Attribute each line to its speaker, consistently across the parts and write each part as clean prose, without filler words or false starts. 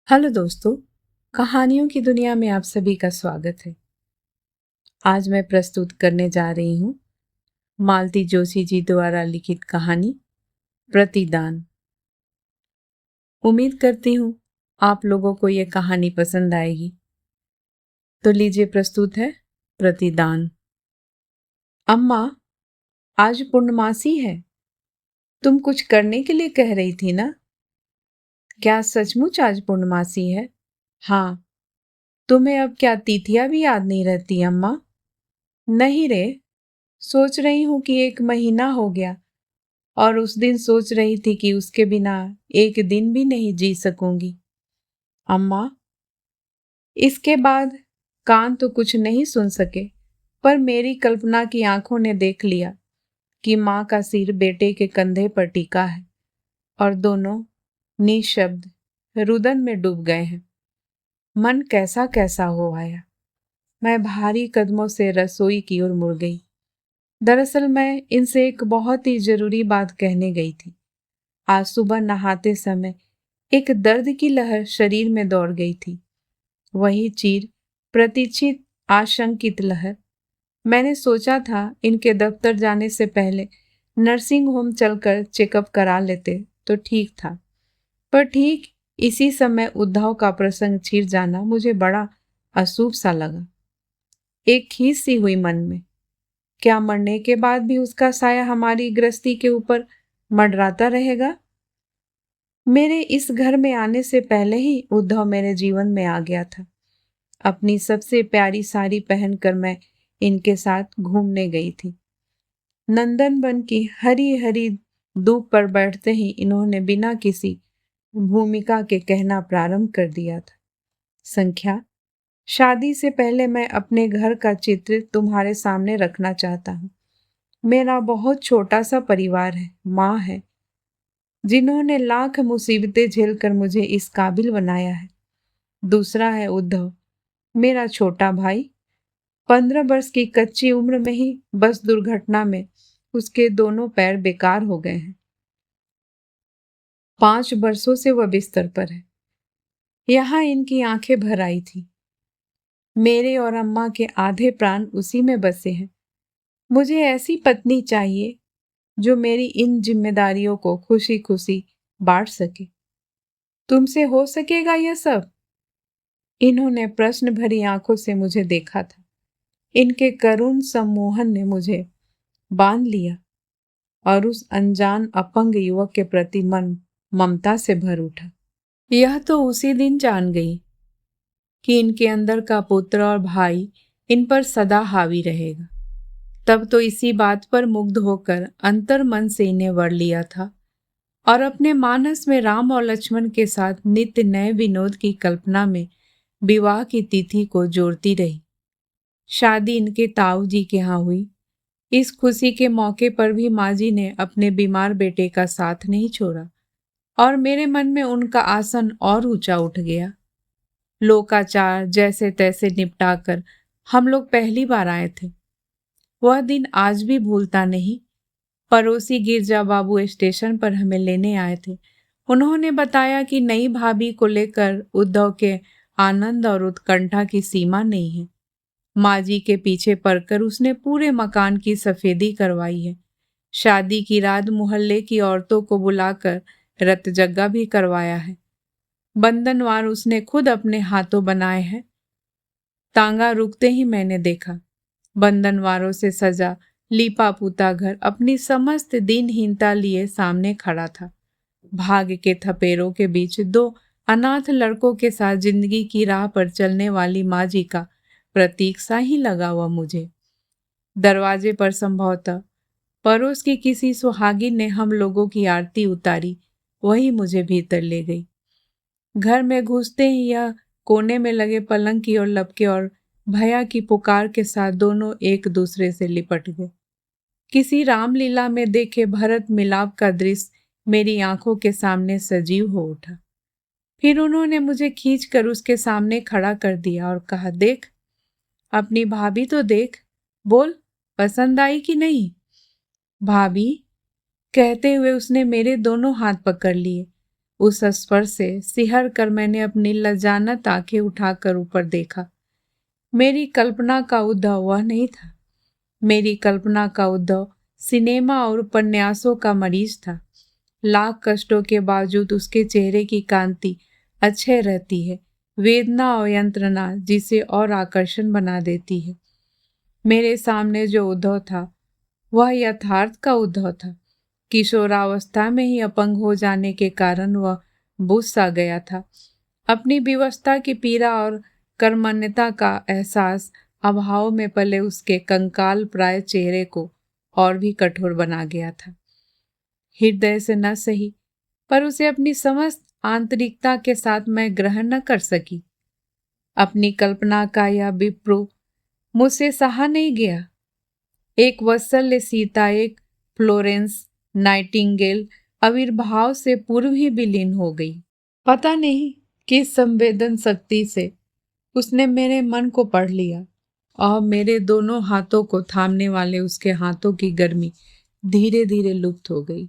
Speaker 1: Hello दोस्तों, कहानियों की दुनिया में आप सभी का स्वागत है। आज मैं प्रस्तुत करने जा रही हूँ मालती जोशी जी द्वारा लिखित कहानी प्रतिदान। उम्मीद करती हूँ आप लोगों को ये कहानी पसंद आएगी। तो लीजिए, प्रस्तुत है प्रतिदान। अम्मा, आज पूर्णमासी है। तुम कुछ करने के लिए कह रही थी ना? क्या सचमुच आज पूर्णमासी है? हाँ। तुम्हें अब क्या तिथियां भी याद नहीं रहती अम्मा? नहीं रे, सोच रही हूँ कि 1 महीना हो गया और उस दिन सोच रही थी कि उसके बिना एक दिन भी नहीं जी सकूंगी। अम्मा, इसके बाद कान तो कुछ नहीं सुन सके, पर मेरी कल्पना की आंखों ने देख लिया कि माँ का सिर बेटे के कंधे पर टिका है और दोनों निशब्द रुदन में डूब गए हैं। मन कैसा कैसा हो आया। मैं भारी कदमों से रसोई की ओर मुड़ गई। दरअसल मैं इनसे एक बहुत ही जरूरी बात कहने गई थी। आज सुबह नहाते समय एक दर्द की लहर शरीर में दौड़ गई थी। वही चीर प्रतीक्षित आशंकित लहर। मैंने सोचा था इनके दफ्तर जाने से पहले नर्सिंग होम चलकर चेकअप करा लेते तो ठीक था, पर ठीक इसी समय उद्धव का प्रसंग छिड़ जाना मुझे बड़ा अशुभ सा लगा। एक खीस सी हुई मन में। क्या मरने के बाद भी उसका साया हमारी गृहस्थी के ऊपर मंडराता रहेगा? मेरे इस घर में आने से पहले ही उद्धव मेरे जीवन में आ गया था। अपनी सबसे प्यारी साड़ी पहनकर मैं इनके साथ घूमने गई थी। नंदनवन की हरी हरी धूप पर बैठते ही इन्होंने बिना किसी भूमिका के कहना प्रारंभ कर दिया था। संख्या, शादी से पहले मैं अपने घर का चित्र तुम्हारे सामने रखना चाहता हूँ। मेरा बहुत छोटा सा परिवार है। माँ है, जिन्होंने लाख मुसीबतें झेलकर मुझे इस काबिल बनाया है। दूसरा है उद्धव, मेरा छोटा भाई। 15 वर्ष की कच्ची उम्र में ही बस दुर्घटना में उसके दोनों पैर बेकार हो गए हैं। 5 वर्षों से वह बिस्तर पर है। यहाँ इनकी आंखें भर आई थी। मेरे और अम्मा के आधे प्राण उसी में बसे हैं। मुझे ऐसी पत्नी चाहिए जो मेरी इन जिम्मेदारियों को खुशी खुशी बांट सके। तुमसे हो सकेगा यह सब? इन्होंने प्रश्न भरी आंखों से मुझे देखा था। इनके करुण सम्मोहन ने मुझे बांध लिया और उस अनजान अपंग युवक के प्रति मन ममता से भर उठा। यह तो उसी दिन जान गई कि इनके अंदर का पुत्र और भाई इन पर सदा हावी रहेगा। तब तो इसी बात पर मुग्ध होकर अंतर मन से इन्हें वर लिया था और अपने मानस में राम और लक्ष्मण के साथ नित्य नए विनोद की कल्पना में विवाह की तिथि को जोड़ती रही। शादी इनके ताऊ जी के यहाँ हुई। इस खुशी के मौके पर भी माँ जी ने अपने बीमार बेटे का साथ नहीं छोड़ा और मेरे मन में उनका आसन और ऊंचा उठ गया। लोकाचार जैसे तैसे निपटाकर हम लोग पहली बार आए थे। वह दिन आज भी भूलता नहीं। पड़ोसी गिरजा बाबू स्टेशन पर हमें लेने आए थे। उन्होंने बताया कि नई भाभी को लेकर उद्धव के आनंद और उत्कंठा की सीमा नहीं है। माँ जी के पीछे पड़कर उसने पूरे मकान की सफेदी करवाई है। शादी की रात मोहल्ले की औरतों को बुलाकर रतजग्गा भी करवाया है। बंधनवार उसने खुद अपने हाथों बनाए हैं। तांगा रुकते ही मैंने देखा बंधनवारों से सजा लीपा पुता घर अपनी समस्त दिनहीनता लिए सामने खड़ा था। भाग्य के थपेरों के बीच 2 अनाथ लड़कों के साथ जिंदगी की राह पर चलने वाली माँ जी का प्रतीक सा ही लगा हुआ मुझे। दरवाजे पर संभवतः पड़ोस की किसी सुहागिन ने हम लोगों की आरती उतारी, वही मुझे भीतर ले गई। घर में घुसते ही यह कोने में लगे पलंग की ओर लपके और भैया की पुकार के साथ दोनों एक दूसरे से लिपट गए। किसी रामलीला में देखे भरत मिलाप का दृश्य मेरी आंखों के सामने सजीव हो उठा। फिर उन्होंने मुझे खींचकर उसके सामने खड़ा कर दिया और कहा, देख, अपनी भाभी तो देख, बोल पसंद आई कि नहीं? भाभी कहते हुए उसने मेरे दोनों हाथ पकड़ लिए। उस स्पर्श से सिहर कर मैंने अपनी लजानत आंखें उठाकर ऊपर देखा। मेरी कल्पना का उद्धव वह नहीं था। मेरी कल्पना का उद्धव सिनेमा और उपन्यासों का मरीज था। लाख कष्टों के बावजूद उसके चेहरे की कांति अच्छे रहती है, वेदना और यंत्रणा जिसे और आकर्षण बना देती है। मेरे सामने जो उद्धव था वह यथार्थ का उद्धव था। किशोरावस्था में ही अपंग हो जाने के कारण वह बुझ सा गया था। अपनी विवशता की पीड़ा और कर्मण्यता का एहसास अभाव में पले उसके कंकाल प्राय चेहरे को और भी कठोर बना गया था। हृदय से न सही, पर उसे अपनी समस्त आंतरिकता के साथ मैं ग्रहण न कर सकी। अपनी कल्पना का यह विप्रो मुझसे सहा नहीं गया। एक वत्सल्य सीता, एक फ्लोरेंस नाइटिंगेल आविर्भाव से पूर्व ही विलीन हो गई। पता नहीं किस संवेदन शक्ति से उसने मेरे मन को पढ़ लिया और मेरे दोनों हाथों को थामने वाले उसके हाथों की गर्मी धीरे धीरे लुप्त हो गई।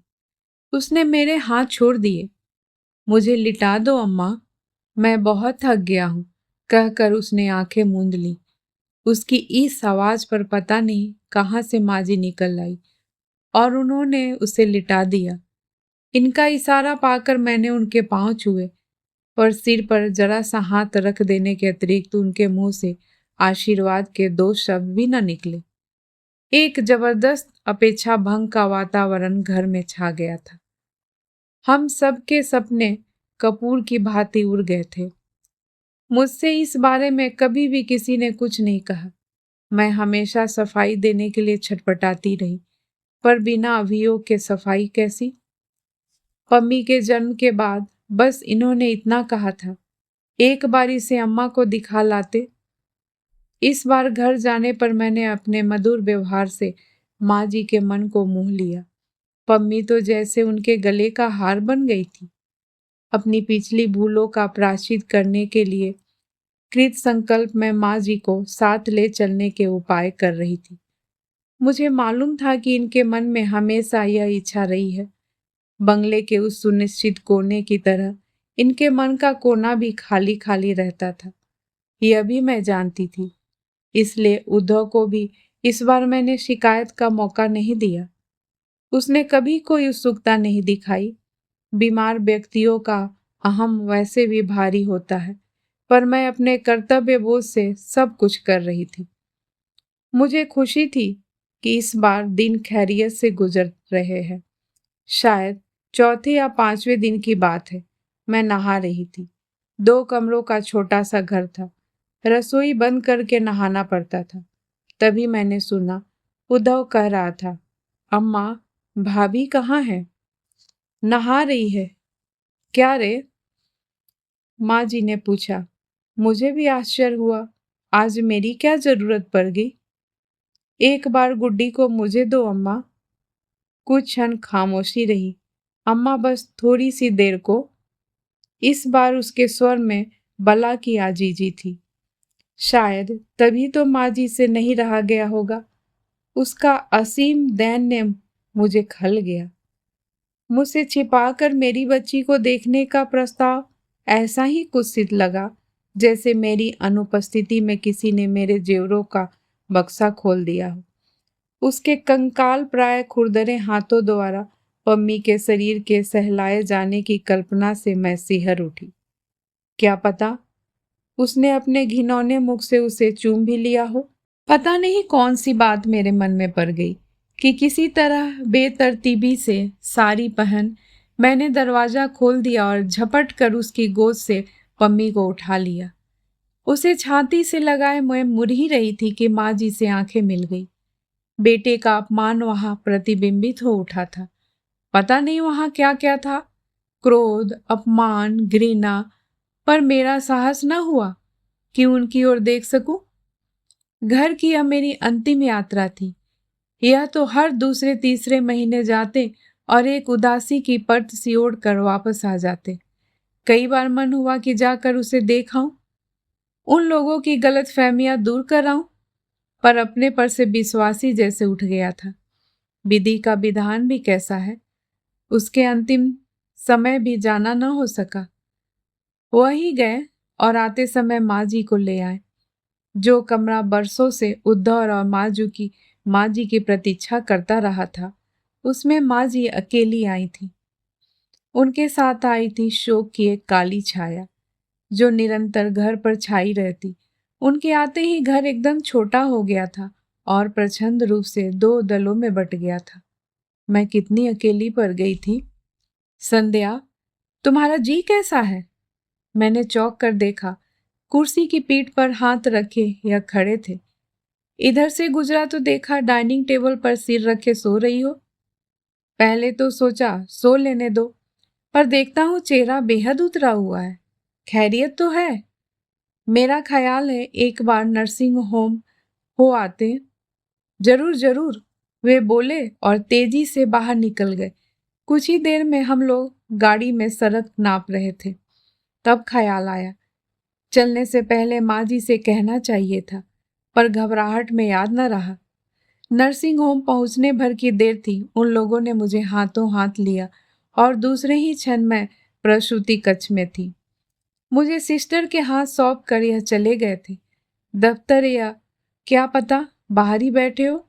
Speaker 1: उसने मेरे हाथ छोड़ दिए। मुझे लिटा दो अम्मा, मैं बहुत थक गया हूँ, कहकर उसने आंखें मूंद ली। उसकी इस आवाज पर पता नहीं कहाँ से माजी निकल आई और उन्होंने उसे लिटा दिया। इनका इशारा पाकर मैंने उनके पांव छुए, पर सिर पर जरा सा हाथ रख देने के अतिरिक्त उनके मुंह से आशीर्वाद के दो शब्द भी न निकले। एक जबरदस्त अपेक्षा भंग का वातावरण घर में छा गया था। हम सबके सपने कपूर की भांति उड़ गए थे। मुझसे इस बारे में कभी भी किसी ने कुछ नहीं कहा। मैं हमेशा सफाई देने के लिए छटपटाती रही, पर बिना अभियोग के सफाई कैसी? पम्मी के जन्म के बाद बस इन्होंने इतना कहा था, एक बार इसे अम्मा को दिखा लाते। इस बार घर जाने पर मैंने अपने मधुर व्यवहार से माँ जी के मन को मोह लिया। पम्मी तो जैसे उनके गले का हार बन गई थी। अपनी पिछली भूलों का प्रायश्चित करने के लिए कृत संकल्प में माँ जी को साथ ले चलने के उपाय कर रही थी। मुझे मालूम था कि इनके मन में हमेशा यह इच्छा रही है। बंगले के उस सुनिश्चित कोने की तरह इनके मन का कोना भी खाली खाली रहता था। यह भी मैं जानती थी। इसलिए उद्धव को भी इस बार मैंने शिकायत का मौका नहीं दिया। उसने कभी कोई उत्सुकता नहीं दिखाई। बीमार व्यक्तियों का अहम वैसे भी भारी होता है, पर मैं अपने कर्तव्य बोझ से सब कुछ कर रही थी। मुझे खुशी थी कि इस बार दिन खैरियत से गुजर रहे हैं। शायद चौथे या पांचवें दिन की बात है। मैं नहा रही थी। 2 कमरों का छोटा सा घर था। रसोई बंद करके नहाना पड़ता था। तभी मैंने सुना उद्धव कह रहा था, अम्मा, भाभी कहाँ है? नहा रही है। क्या रे? माँ जी ने पूछा। मुझे भी आश्चर्य हुआ। आज मेरी क्या जरूरत पड़ गई? एक बार गुड्डी को मुझे दो अम्मा। कुछ क्षण खामोशी रही। अम्मा, बस थोड़ी सी देर को। इस बार उसके स्वर में बला की आजीजी थी। शायद तभी तो माँ जी से नहीं रहा गया होगा। उसका असीम दैन्य मुझे खल गया। मुझसे छिपाकर मेरी बच्ची को देखने का प्रस्ताव ऐसा ही कुत्सित लगा जैसे मेरी अनुपस्थिति में किसी ने मेरे जेवरों का बक्सा खोल दिया हो। उसके कंकाल प्राय खुरदरे हाथों द्वारा पम्मी के शरीर के सहलाए जाने की कल्पना से मैं सिहर उठी। क्या पता उसने अपने घिनौने मुख से उसे चूम भी लिया हो। पता नहीं कौन सी बात मेरे मन में पड़ गई कि किसी तरह बेतरतीबी से साड़ी पहन मैंने दरवाजा खोल दिया और झपट कर उसकी गोद से पम्मी को उठा लिया। उसे छाती से लगाए मैं मुड़ ही रही थी कि माँ जी से आंखें मिल गई। बेटे का अपमान वहां प्रतिबिंबित हो उठा था। पता नहीं वहां क्या क्या था, क्रोध, अपमान, घृणा, पर मेरा साहस न हुआ कि उनकी ओर देख सकूं। घर की यह मेरी अंतिम यात्रा थी। यह तो हर दूसरे तीसरे महीने जाते और एक उदासी की परत सी ओढ़ कर वापस आ जाते। कई बार मन हुआ कि जाकर उसे देखाऊं, उन लोगों की गलतफहमियां दूर कराऊं, पर अपने पर से विश्वासी जैसे उठ गया था। विधि का विधान भी कैसा है। उसके अंतिम समय भी जाना न हो सका। वही गए और आते समय माँ जी को ले आए। जो कमरा बरसों से उद्धव और माँ जी की प्रतीक्षा करता रहा था, उसमें माँ जी अकेली आई थी। उनके साथ आई थी शोक की एक काली छाया, जो निरंतर घर पर छाई रहती। उनके आते ही घर एकदम छोटा हो गया था और प्रचंड रूप से दो दलों में बट गया था। मैं कितनी अकेली पड़ गई थी। संध्या, तुम्हारा जी कैसा है? मैंने चौंक कर देखा। कुर्सी की पीठ पर हाथ रखे या खड़े थे। इधर से गुजरा तो देखा डाइनिंग टेबल पर सिर रखे सो रही हो। पहले तो सोचा सो लेने दो, पर देखता हूँ चेहरा बेहद उतरा हुआ है। खैरियत तो है? मेरा ख्याल है एक बार नर्सिंग होम हो आते। जरूर जरूर, वे बोले और तेजी से बाहर निकल गए। कुछ ही देर में हम लोग गाड़ी में सड़क नाप रहे थे। तब ख्याल आया, चलने से पहले माँ जी से कहना चाहिए था, पर घबराहट में याद न रहा। नर्सिंग होम पहुंचने भर की देर थी, उन लोगों ने मुझे हाथों हाथ लिया और दूसरे ही क्षण में प्रसूति कक्ष में थी। मुझे सिस्टर के हाथ सौंप कर यह चले गए थे। दफ्तर या क्या पता बाहर ही बैठे हो।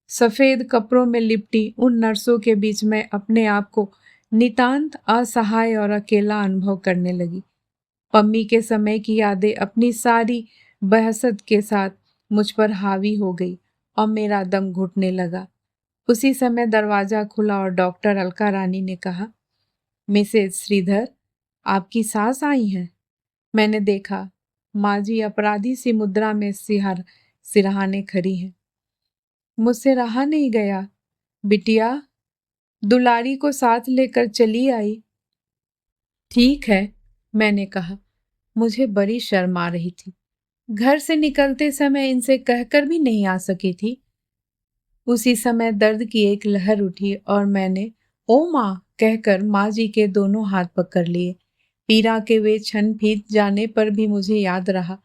Speaker 1: सफेद कपड़ों में लिपटी उन नर्सों के बीच में अपने आप को नितांत असहाय और अकेला अनुभव करने लगी। पम्मी के समय की यादें अपनी सारी बहसत के साथ मुझ पर हावी हो गई और मेरा दम घुटने लगा। उसी समय दरवाजा खुला और डॉक्टर अलका रानी ने कहा, मिसेज श्रीधर, आपकी सास आई हैं। मैंने देखा, माँ जी अपराधी सी मुद्रा में सिरहाने खड़ी हैं। मुझसे रहा नहीं गया। बिटिया, दुलारी को साथ लेकर चली आई। ठीक है, मैंने कहा। मुझे बड़ी शर्म आ रही थी। घर से निकलते समय इनसे कहकर भी नहीं आ सकी थी। उसी समय दर्द की एक लहर उठी और मैंने ओ माँ कहकर माँ जी के दोनों हाथ पकड़ लिए। पीरा के वे क्षण बीत जाने पर भी मुझे याद रहा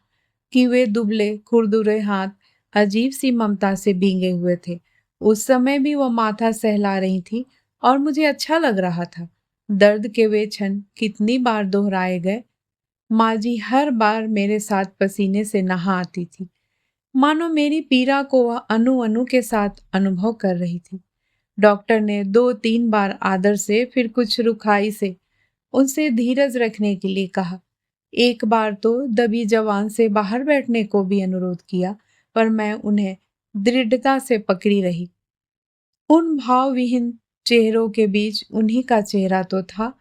Speaker 1: कि वे दुबले खुरदुरे हाथ अजीब सी ममता से भींगे हुए थे। उस समय भी वो माथा सहला रही थी और मुझे अच्छा लग रहा था। दर्द के वे क्षण कितनी बार दोहराए गए। माँ जी हर बार मेरे साथ पसीने से नहा आती थी, मानो मेरी पीड़ा को वह अनु अनु के साथ अनुभव कर रही थी। डॉक्टर ने 2-3 बार आदर से, फिर कुछ रुखाई से उनसे धीरज रखने के लिए कहा। एक बार तो दबी जबान से बाहर बैठने को भी अनुरोध किया, पर मैं उन्हें दृढ़ता से पकड़ी रही। उन भावविहीन चेहरों के बीच उन्हीं का चेहरा तो था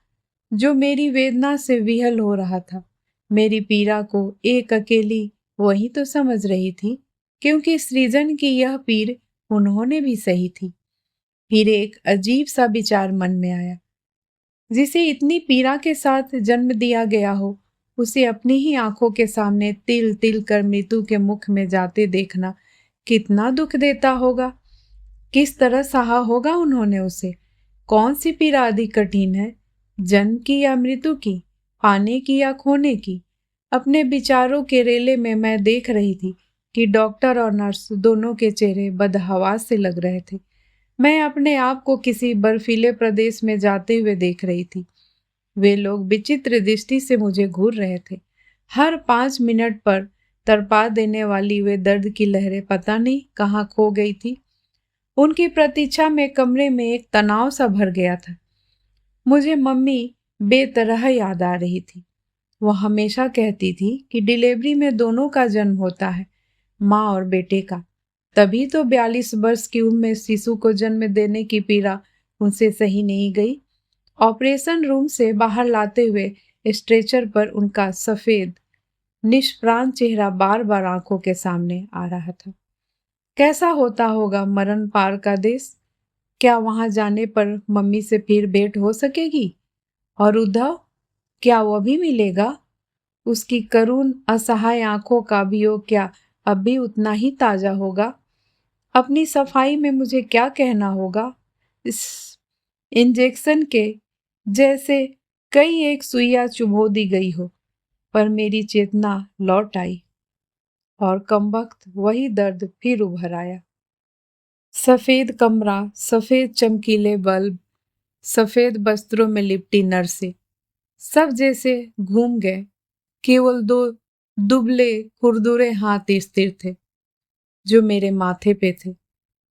Speaker 1: जो मेरी वेदना से विहल हो रहा था। मेरी पीड़ा को एक अकेली वही तो समझ रही थी, क्योंकि सृजन की यह पीड़ उन्होंने भी सही थी। फिर एक अजीब सा विचार मन में आया, जिसे इतनी पीड़ा के साथ जन्म दिया गया हो, उसे अपनी ही आंखों के सामने तिल तिल कर मृत्यु के मुख में जाते देखना कितना दुख देता होगा। किस तरह सहा होगा उन्होंने उसे। कौन सी पीड़ा अधिक कठिन है, जन्म की या मृत्यु की, पाने की या खोने की। अपने विचारों के रेले में मैं देख रही थी कि डॉक्टर और नर्स दोनों के चेहरे बदहवास से लग रहे थे। मैं अपने आप को किसी बर्फीले प्रदेश में जाते हुए देख रही थी। वे लोग विचित्र दृष्टि से मुझे घूर रहे थे। हर 5 मिनट पर तड़पा देने वाली वे दर्द की लहरें पता नहीं कहाँ खो गई थी। उनकी प्रतीक्षा में कमरे में एक तनाव सा भर गया था। मुझे मम्मी बेतरह याद आ रही थी। वो हमेशा कहती थी कि डिलीवरी में दोनों का जन्म होता है, माँ और बेटे का। तभी तो 42 वर्ष की उम्र में शिशु को जन्म देने की पीड़ा उनसे सही नहीं गई। ऑपरेशन रूम से बाहर लाते हुए स्ट्रेचर पर उनका सफेद निष्प्राण चेहरा बार बार आंखों के सामने आ रहा था। कैसा होता होगा मरण पार का देश। क्या वहां जाने पर मम्मी से फिर भेंट हो सकेगी? और उद्धव, क्या वो भी मिलेगा? उसकी करुण असहाय आंखों का वियोग क्या अब भी उतना ही ताजा होगा? अपनी सफाई में मुझे क्या कहना होगा? इस इंजेक्शन के जैसे कई एक सुइया चुभो दी गई हो, पर मेरी चेतना लौट आई और कमबख्त वही दर्द फिर उभर आया। सफेद कमरा, सफेद चमकीले बल्ब, सफेद वस्त्रों में लिपटी नर्सें, सब जैसे घूम गए। केवल दो दुबले खुरदुरे हाथ स्थिर थे जो मेरे माथे पे थे।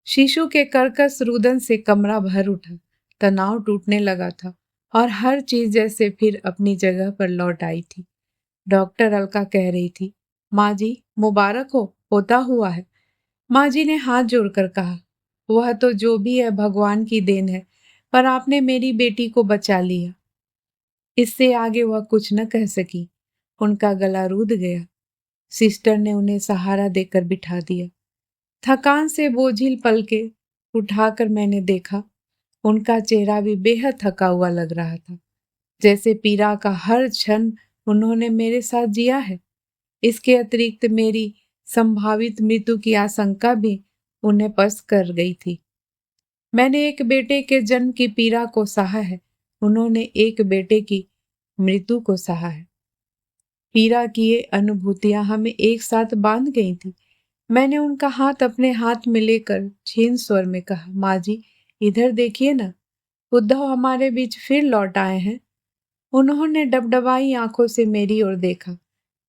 Speaker 1: शिशु के कर्कश रुदन से कमरा भर उठा, तनाव टूटने लगा था और हर चीज जैसे फिर अपनी जगह पर लौट आई थी। डॉक्टर अलका कह रही थी, माँ जी मुबारक हो, होता हुआ है। माँ जी ने हाथ जोड़कर कहा, वह तो जो भी है भगवान की देन है, पर आपने मेरी बेटी को बचा लिया। इससे आगे वह कुछ न कह सकी। उनका गला रूद गया। सिस्टर ने उन्हें सहारा देकर बिठा दिया। थकान से बोझिल पलके उठाकर मैंने देखा, उनका चेहरा भी बेहद थका हुआ लग रहा था, जैसे पीड़ा का हर क्षण उन्होंने मेरे साथ जिया है। इसके अतिरिक्त मेरी संभावित मृत्यु की आशंका भी उन्हें पस्त कर गई थी। मैंने एक बेटे के जन्म की पीड़ा को सहा है, उन्होंने एक बेटे की मृत्यु को सहा है। पीड़ा की ये अनुभूतियां हमें एक साथ बांध गई थी। मैंने उनका हाथ अपने हाथ में लेकर क्षीण स्वर में कहा, माँ जी इधर देखिए ना, उद्धव हमारे बीच फिर लौट आए हैं। उन्होंने डबडबाई आंखों से मेरी ओर देखा,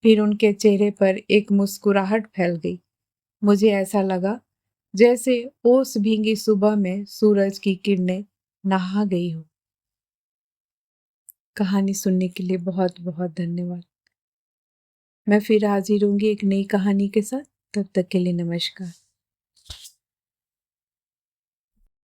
Speaker 1: फिर उनके चेहरे पर एक मुस्कुराहट फैल गई। मुझे ऐसा लगा जैसे ओस भींगी सुबह में सूरज की किरणें नहा गई हो। कहानी सुनने के लिए बहुत बहुत धन्यवाद। मैं फिर हाजिर होंगी एक नई कहानी के साथ। तब तक के लिए नमस्कार।